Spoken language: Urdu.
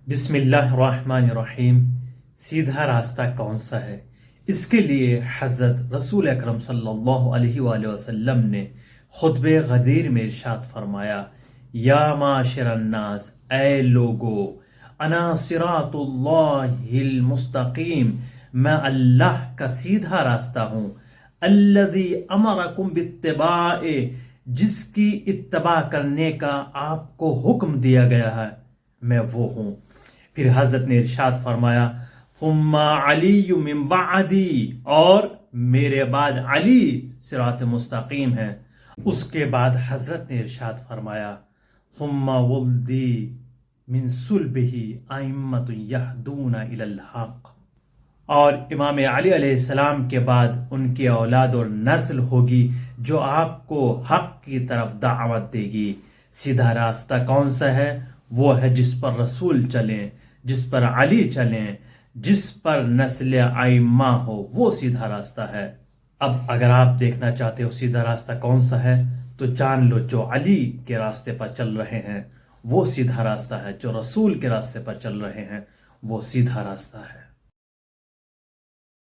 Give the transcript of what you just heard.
بسم اللہ الرحمن الرحیم۔ سیدھا راستہ کون سا ہے؟ اس کے لیے حضرت رسول اکرم صلی اللہ علیہ وآلہ وسلم نے خطبہ غدیر میں ارشاد فرمایا، یا معاشر الناس، اے لوگو، انا صراط اللہ المستقیم، میں اللہ کا سیدھا راستہ ہوں، الذی امرکم باتباع، جس کی اتباع کرنے کا آپ کو حکم دیا گیا ہے، میں وہ ہوں۔ پھر حضرت نے ارشاد فرمایا، ثم علی من بعدی، اور میرے بعد علی صراط مستقیم ہے۔ اس کے بعد حضرت نے ارشاد فرمایا، ثم ولدی من صلبہ ائمۃ یہدون الی الحق، اور امام علی علیہ السلام کے بعد ان کی اولاد اور نسل ہوگی جو آپ کو حق کی طرف دعوت دے گی۔ سیدھا راستہ کون سا ہے؟ وہ ہے جس پر رسول چلیں، جس پر علی چلیں، جس پر نسل ائمہ ہو، وہ سیدھا راستہ ہے۔ اب اگر آپ دیکھنا چاہتے ہو سیدھا راستہ کون سا ہے تو جان لو، جو علی کے راستے پر چل رہے ہیں وہ سیدھا راستہ ہے، جو رسول کے راستے پر چل رہے ہیں وہ سیدھا راستہ ہے۔